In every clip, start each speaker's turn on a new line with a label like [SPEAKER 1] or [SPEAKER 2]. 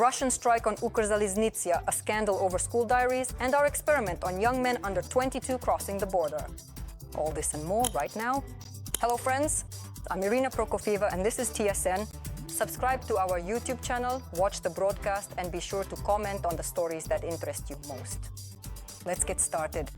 [SPEAKER 1] Russian strike on Ukrzaliznytsia, a scandal over school diaries, and our experiment on young men under 22 crossing the border. All this and more right now. Hello friends, I'm Irina Prokofieva and this is TSN. Subscribe to our YouTube channel, watch the broadcast, and be sure to comment on the stories that interest you most. Let's get started.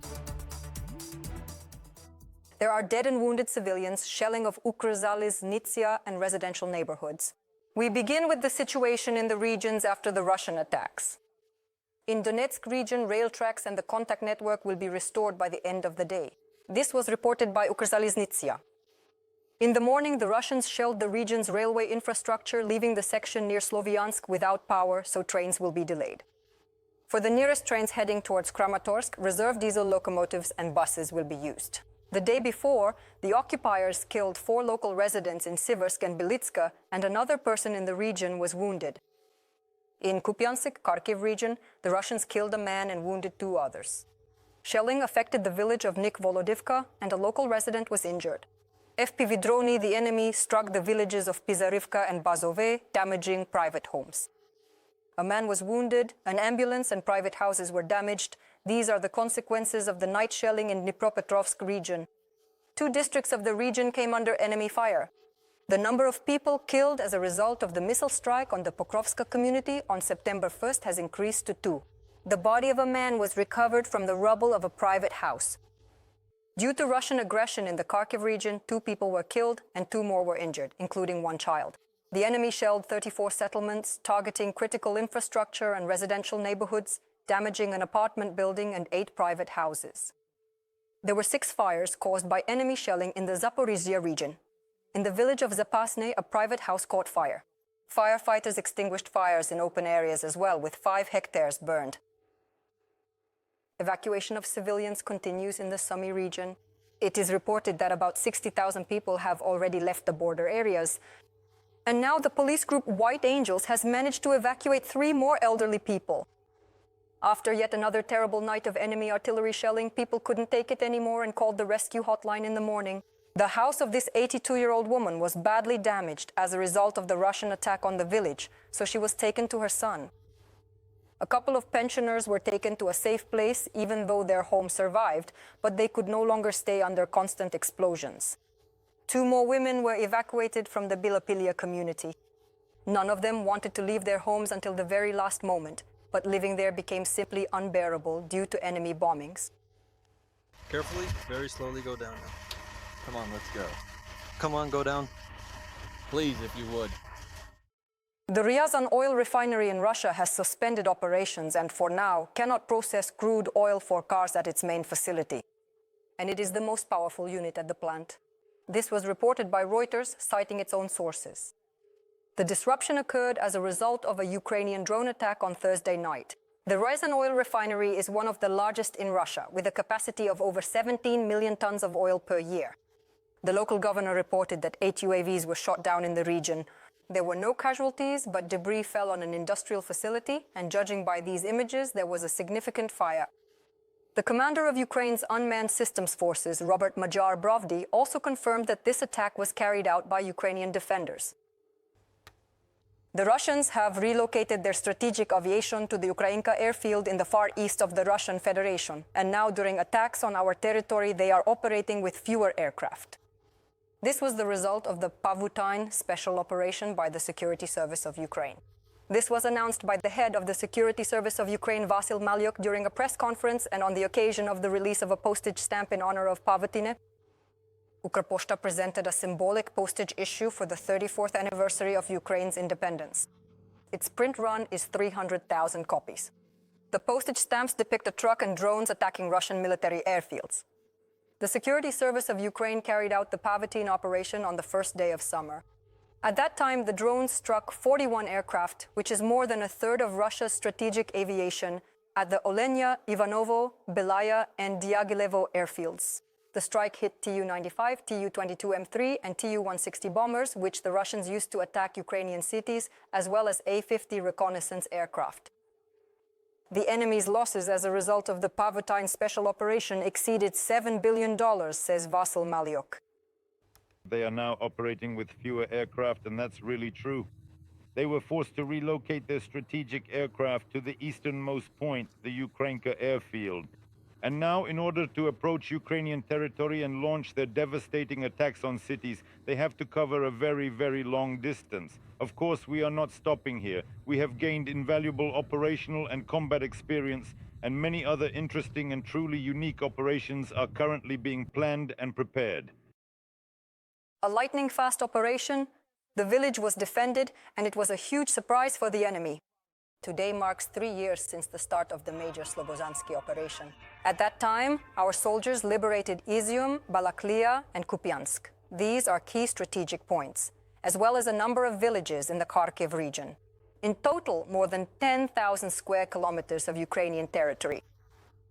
[SPEAKER 1] There are dead and wounded civilians, shelling of Ukrzaliznytsia and residential neighborhoods. We begin with the situation in the regions after the Russian attacks. In Donetsk region, rail tracks and the contact network will be restored by the end of the day. This was reported by Ukrzaliznytsia. In the morning, the Russians shelled the region's railway infrastructure, leaving the section near Sloviansk without power, so trains will be delayed. For the nearest trains heading towards Kramatorsk, reserve diesel locomotives and buses will be used. The day before, the occupiers killed 4 local residents in Siversk and Belitska, and another person in the region was wounded. In Kupiansk, Kharkiv region, the Russians killed a man and wounded 2 others. Shelling affected the village of Volodivka, and a local resident was injured. FPV drone, the enemy, struck the villages of Pizarivka and Bazove, damaging private homes. A man was wounded, an ambulance and private houses were damaged. These are the consequences of the night shelling in Dnipropetrovsk region. 2 districts of the region came under enemy fire. The number of people killed as a result of the missile strike on the Pokrovska community on September 1st has increased to 2. The body of a man was recovered from the rubble of a private house. Due to Russian aggression in the Kharkiv region, 2 people were killed and 2 more were injured, including 1 child. The enemy shelled 34 settlements, targeting critical infrastructure and residential neighborhoods, damaging an apartment building and 8 private houses. There were 6 fires caused by enemy shelling in the Zaporizhzhia region. In the village of Zaporizhzhia, a private house caught fire. Firefighters extinguished fires in open areas as well, with 5 hectares burned. Evacuation of civilians continues in the Sumy region. It is reported that about 60,000 people have already left the border areas. And now the police group White Angels has managed to evacuate 3 more elderly people. After yet another terrible night of enemy artillery shelling, people couldn't take it anymore and called the rescue hotline in the morning. The house of this 82-year-old woman was badly damaged as a result of the Russian attack on the village, so she was taken to her son. A couple of pensioners were taken to a safe place, even though their home survived, but they could no longer stay under constant explosions. 2 more women were evacuated from the Balakliya community. None of them wanted to leave their homes until the very last moment, but living there became simply unbearable due to enemy bombings.
[SPEAKER 2] Carefully, very slowly go down now. Come on, let's go. Come on, go down. Please, if you would.
[SPEAKER 1] The Ryazan Oil Refinery in Russia has suspended operations and for now cannot process crude oil for cars at its main facility. And it is the most powerful unit at the plant. This was reported by Reuters, citing its own sources. The disruption occurred as a result of a Ukrainian drone attack on Thursday night. The Ryazan Oil Refinery is one of the largest in Russia, with a capacity of over 17 million tons of oil per year. The local governor reported that 8 UAVs were shot down in the region. There were no casualties, but debris fell on an industrial facility, and judging by these images, there was a significant fire. The commander of Ukraine's unmanned systems forces, Robert Majar Brovdi, also confirmed that this attack was carried out by Ukrainian defenders. The Russians have relocated their strategic aviation to the Ukrainka airfield in the far east of the Russian Federation, and now during attacks on our territory, they are operating with fewer aircraft. This was the result of the Pavutina special operation by the Security Service of Ukraine. This was announced by the head of the Security Service of Ukraine, Vasyl Malyuk, during a press conference and on the occasion of the release of a postage stamp in honor of Pavutina. Ukrposhta presented a symbolic postage issue for the 34th anniversary of Ukraine's independence. Its print run is 300,000 copies. The postage stamps depict a truck and drones attacking Russian military airfields. The Security Service of Ukraine carried out the Pavutina operation on the first day of summer. At that time, the drones struck 41 aircraft, which is more than a third of Russia's strategic aviation, at the Olenya, Ivanovo, Belaya, and Diaghilevo airfields. The strike hit Tu-95, Tu-22M3, and Tu-160 bombers, which the Russians used to attack Ukrainian cities, as well as A-50 reconnaissance aircraft. The enemy's losses as a result of the Pavutina special operation exceeded $7 billion, says Vasyl Malyuk.
[SPEAKER 3] They are now operating with fewer aircraft, and that's really true. They were forced to relocate their strategic aircraft to the easternmost point, the Ukrainka airfield. And now, in order to approach Ukrainian territory and launch their devastating attacks on cities, they have to cover a very, very long distance. Of course, we are not stopping here. We have gained invaluable operational and combat experience, and many other interesting and truly unique operations are currently being planned and prepared.
[SPEAKER 1] A lightning-fast operation, the village was defended, and it was a huge surprise for the enemy. Today marks 3 years since the start of the major Slobozhanskyi operation. At that time, our soldiers liberated Izium, Balakliya, and Kupiansk. These are key strategic points, as well as a number of villages in the Kharkiv region. In total, more than 10,000 square kilometers of Ukrainian territory.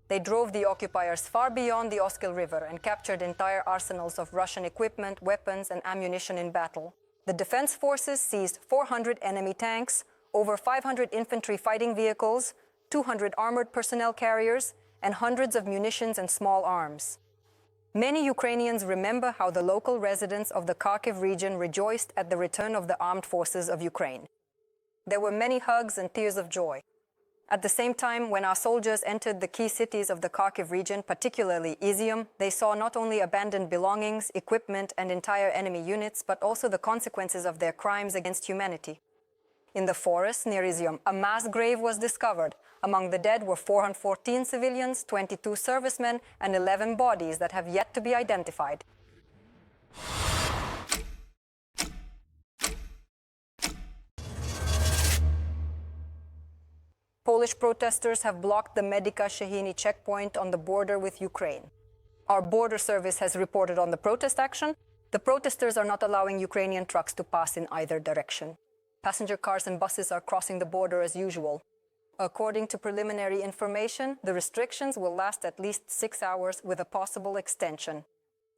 [SPEAKER 1] They drove the occupiers far beyond the Oskil River and captured entire arsenals of Russian equipment, weapons, and ammunition in battle. The defense forces seized 400 enemy tanks, over 500 infantry fighting vehicles, 200 armored personnel carriers, and hundreds of munitions and small arms. Many Ukrainians remember how the local residents of the Kharkiv region rejoiced at the return of the armed forces of Ukraine. There were many hugs and tears of joy. At the same time, when our soldiers entered the key cities of the Kharkiv region, particularly Izium, they saw not only abandoned belongings, equipment, and entire enemy units, but also the consequences of their crimes against humanity. In the forest near Izium, a mass grave was discovered. Among the dead were 414 civilians, 22 servicemen, and 11 bodies that have yet to be identified. Polish protesters have blocked the Medyka-Shehyni checkpoint on the border with Ukraine. Our border service has reported on the protest action. The protesters are not allowing Ukrainian trucks to pass in either direction. Passenger cars and buses are crossing the border as usual. According to preliminary information, the restrictions will last at least 6 hours with a possible extension.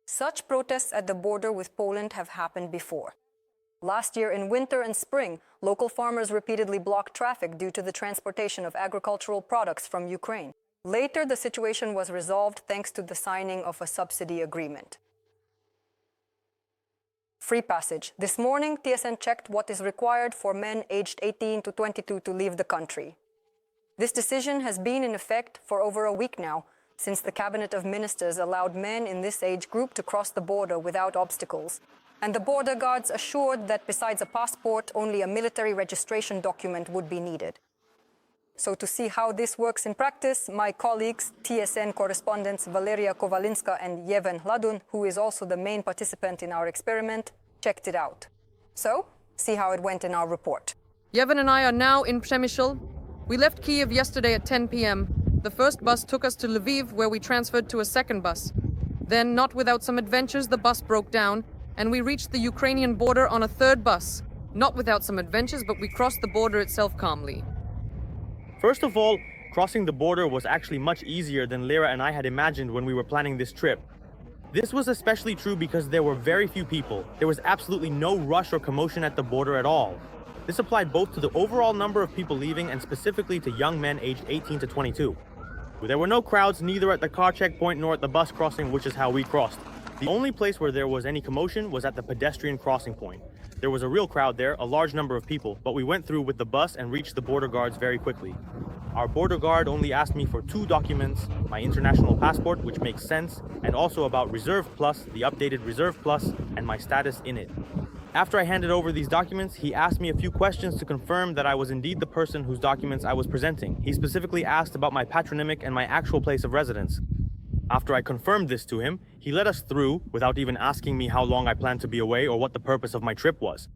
[SPEAKER 1] Such protests at the border with Poland have happened before. Last year in winter and spring, local farmers repeatedly blocked traffic due to the transportation of agricultural products from Ukraine. Later, the situation was resolved thanks to the signing of a subsidy agreement. Free passage. This morning, TSN checked what is required for men aged 18 to 22 to leave the country. This decision has been in effect for over a week now, since the Cabinet of Ministers allowed men in this age group to cross the border without obstacles. And the border guards assured that besides a passport, only a military registration document would be needed. So to see how this works in practice, my colleagues, TSN correspondents Valeria Kovalinska and Yeven Hladun, who is also the main participant in our experiment, checked it out. So, see how it went in our report.
[SPEAKER 4] Yeven and I are now in Przemysl. We left Kiev yesterday at 10 p.m. The first bus took us to Lviv, where we transferred to a second bus. Then, not without some adventures, the bus broke down, and we reached the Ukrainian border on a third bus. Not without some adventures, but we crossed the border itself calmly.
[SPEAKER 5] First of all, crossing the border was actually much easier than Lyra and I had imagined when we were planning this trip. This was especially true because there were very few people. There was absolutely no rush or commotion at the border at all. This applied both to the overall number of people leaving and specifically to young men aged 18 to 22. There were no crowds neither at the car checkpoint nor at the bus crossing, which is how we crossed. The only place where there was any commotion was at the pedestrian crossing point. There was a real crowd there, a large number of people, but we went through with the bus and reached the border guards very quickly. Our border guard only asked me for 2 documents, my international passport, which makes sense, and also about Reserve Plus, the updated Reserve Plus, and my status in it. After I handed over these documents, he asked me a few questions to confirm that I was indeed the person whose documents I was presenting. He specifically asked about my patronymic and my actual place of residence. After I confirmed this to him, he let us through without even asking me how long I planned to be away or what the purpose of my trip was.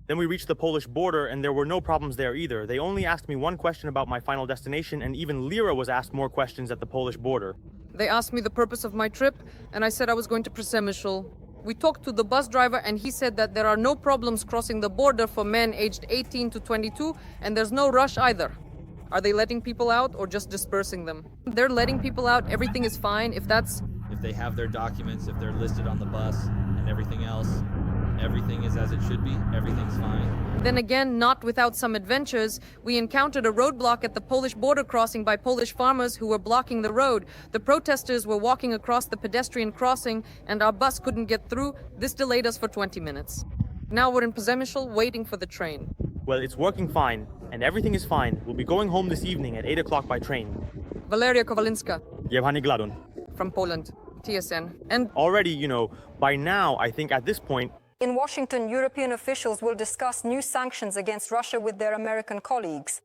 [SPEAKER 5] Then we reached the Polish border and there were no problems there either. They only asked me one question about my final destination, and even Lyra was asked more questions at the Polish border.
[SPEAKER 4] They asked me the purpose of my trip, and I said I was going to Przemysl. We talked to the bus driver and he said that there are no problems crossing the border for men aged 18 to 22, and there's no rush either. Are they letting people out or just dispersing them? They're letting people out, everything is fine. If
[SPEAKER 2] they have their documents, if they're listed on the bus and everything else, everything is as it should be, everything's fine.
[SPEAKER 4] Then again, not without some adventures, we encountered a roadblock at the Polish border crossing by Polish farmers who were blocking the road. The protesters were walking across the pedestrian crossing and our bus couldn't get through. This delayed us for 20 minutes. Now we're in Przemysl waiting for the train.
[SPEAKER 5] Well, it's working fine, and everything is fine. We'll be going home this evening at 8 o'clock by train.
[SPEAKER 4] Valeria Kowalinska
[SPEAKER 5] Yevhany Gladun.
[SPEAKER 4] from Poland, TSN. And
[SPEAKER 5] Already, by now, I think at this point,
[SPEAKER 1] In Washington, European officials will discuss new sanctions against Russia with their American colleagues.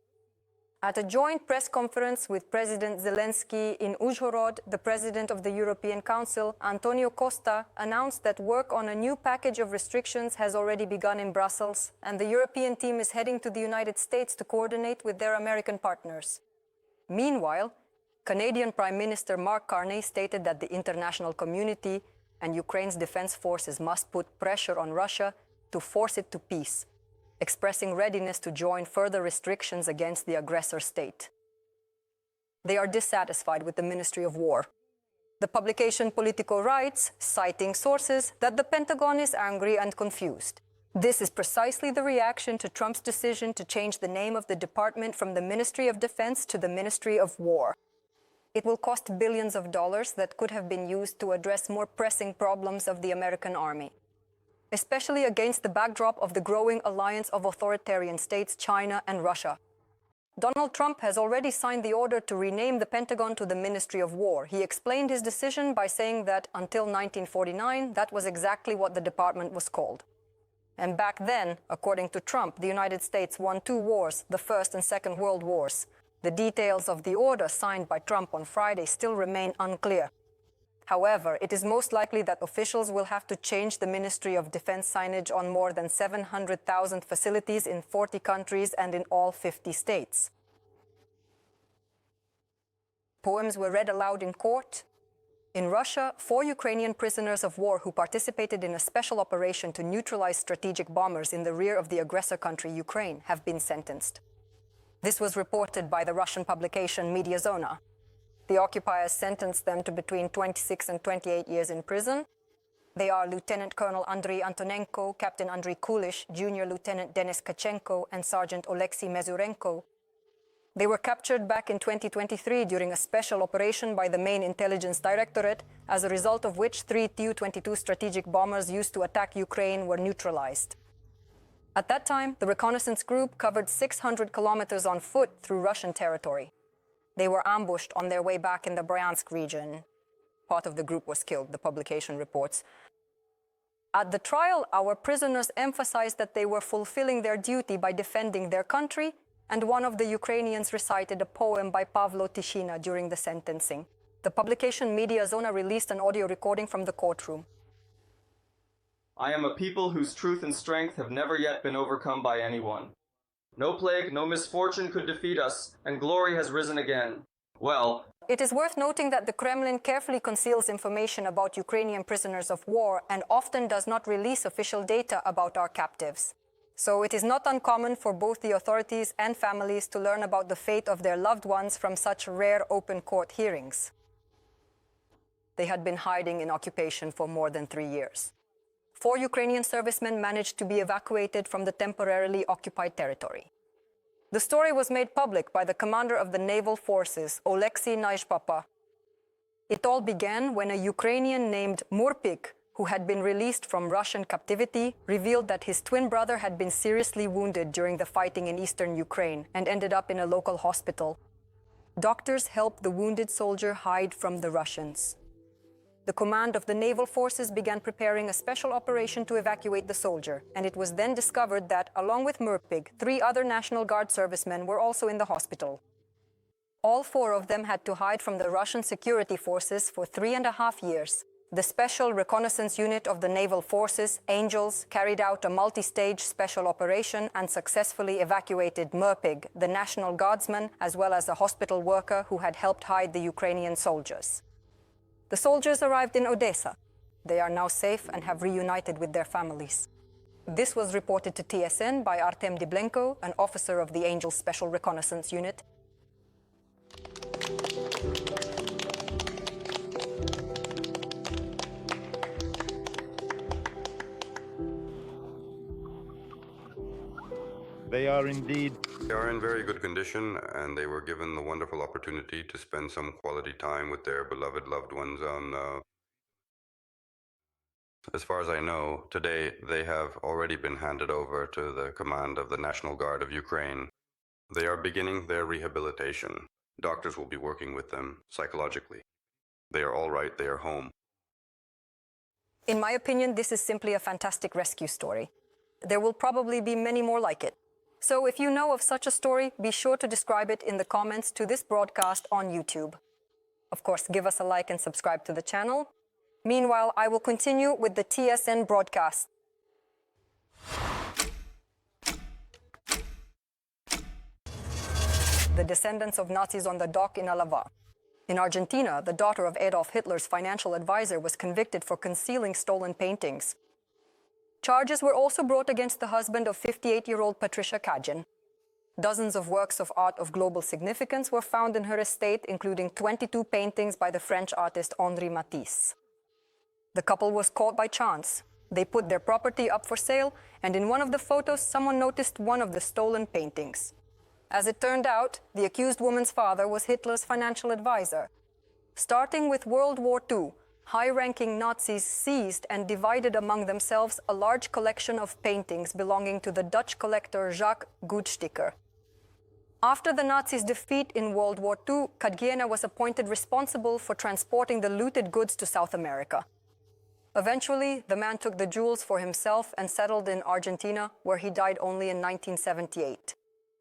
[SPEAKER 1] At a joint press conference with President Zelensky in Uzhhorod, the President of the European Council, Antonio Costa, announced that work on a new package of restrictions has already begun in Brussels, and the European team is heading to the United States to coordinate with their American partners. Meanwhile, Canadian Prime Minister Mark Carney stated that the international community and Ukraine's defense forces must put pressure on Russia to force it to peace, expressing readiness to join further restrictions against the aggressor state. They are dissatisfied with the Ministry of War. The publication Politico writes, citing sources, that the Pentagon is angry and confused. This is precisely the reaction to Trump's decision to change the name of the department from the Ministry of Defense to the Ministry of War. It will cost billions of dollars that could have been used to address more pressing problems of the American army, especially against the backdrop of the growing alliance of authoritarian states, China and Russia. Donald Trump has already signed the order to rename the Pentagon to the Ministry of War. He explained his decision by saying that until 1949, that was exactly what the department was called. And back then, according to Trump, the United States won 2 wars, the First and Second World Wars. The details of the order signed by Trump on Friday still remain unclear. However, it is most likely that officials will have to change the Ministry of Defense signage on more than 700,000 facilities in 40 countries and in all 50 states. Poems were read aloud in court. In Russia, 4 Ukrainian prisoners of war who participated in a special operation to neutralize strategic bombers in the rear of the aggressor country, Ukraine, have been sentenced. This was reported by the Russian publication Media Zona. The occupiers sentenced them to between 26 and 28 years in prison. They are Lieutenant Colonel Andriy Antonenko, Captain Andriy Kulish, Junior Lieutenant Denis Kachenko, and Sergeant Oleksiy Mezurenko. They were captured back in 2023 during a special operation by the main intelligence directorate, as a result of which 3 Tu-22 strategic bombers used to attack Ukraine were neutralized. At that time, the reconnaissance group covered 600 kilometers on foot through Russian territory. They were ambushed on their way back in the Bryansk region. Part of the group was killed, the publication reports. At the trial, our prisoners emphasized that they were fulfilling their duty by defending their country, and one of the Ukrainians recited a poem by Pavlo Tychyna during the sentencing. The publication Media Zona released an audio recording from the courtroom.
[SPEAKER 6] I am a people whose truth and strength have never yet been overcome by anyone. No plague, no misfortune could defeat us, and glory has risen again. Well,
[SPEAKER 1] it is worth noting that the Kremlin carefully conceals information about Ukrainian prisoners of war and often does not release official data about our captives. So it is not uncommon for both the authorities and families to learn about the fate of their loved ones from such rare open court hearings. They had been hiding in occupation for more than 3 years. 4 Ukrainian servicemen managed to be evacuated from the temporarily occupied territory. The story was made public by the commander of the naval forces, Oleksiy Naishpapa. It all began when a Ukrainian named Murpik, who had been released from Russian captivity, revealed that his twin brother had been seriously wounded during the fighting in eastern Ukraine and ended up in a local hospital. Doctors helped the wounded soldier hide from the Russians. The command of the naval forces began preparing a special operation to evacuate the soldier, and it was then discovered that, along with Murpig, 3 other National Guard servicemen were also in the hospital. All 4 of them had to hide from the Russian security forces for 3.5 years. The Special Reconnaissance Unit of the Naval Forces, Angels, carried out a multi-stage special operation and successfully evacuated Murpig, the National Guardsman, as well as a hospital worker who had helped hide the Ukrainian soldiers. The soldiers arrived in Odessa. They are now safe and have reunited with their families. This was reported to TSN by Artem Diblenko, an officer of the Angels Special Reconnaissance Unit.
[SPEAKER 3] They are indeed.
[SPEAKER 7] They are in very good condition, and they were given the wonderful opportunity to spend some quality time with their beloved loved ones on As far as I know, today they have already been handed over to the command of the National Guard of Ukraine. They are beginning their rehabilitation. Doctors will be working with them psychologically. They are all right, they are home.
[SPEAKER 1] In my opinion, this is simply a fantastic rescue story. There will probably be many more like it. So if you know of such a story, be sure to describe it in the comments to this broadcast on YouTube. Of course, give us a like and subscribe to the channel. Meanwhile, I will continue with the TSN broadcast. The descendants of Nazis on the dock in Alava. In Argentina, the daughter of Adolf Hitler's financial advisor was convicted for concealing stolen paintings. Charges were also brought against the husband of 58-year-old Patricia Kagin. Dozens of works of art of global significance were found in her estate, including 22 paintings by the French artist Henri Matisse. The couple was caught by chance. They put their property up for sale, and in one of the photos, someone noticed one of the stolen paintings. As it turned out, the accused woman's father was Hitler's financial advisor. Starting with World War II, high-ranking Nazis seized and divided among themselves a large collection of paintings belonging to the Dutch collector Jacques Goudsticker. After the Nazis' defeat in World War II, Tychyna was appointed responsible for transporting the looted goods to South America. Eventually, the man took the jewels for himself and settled in Argentina, where he died only in 1978.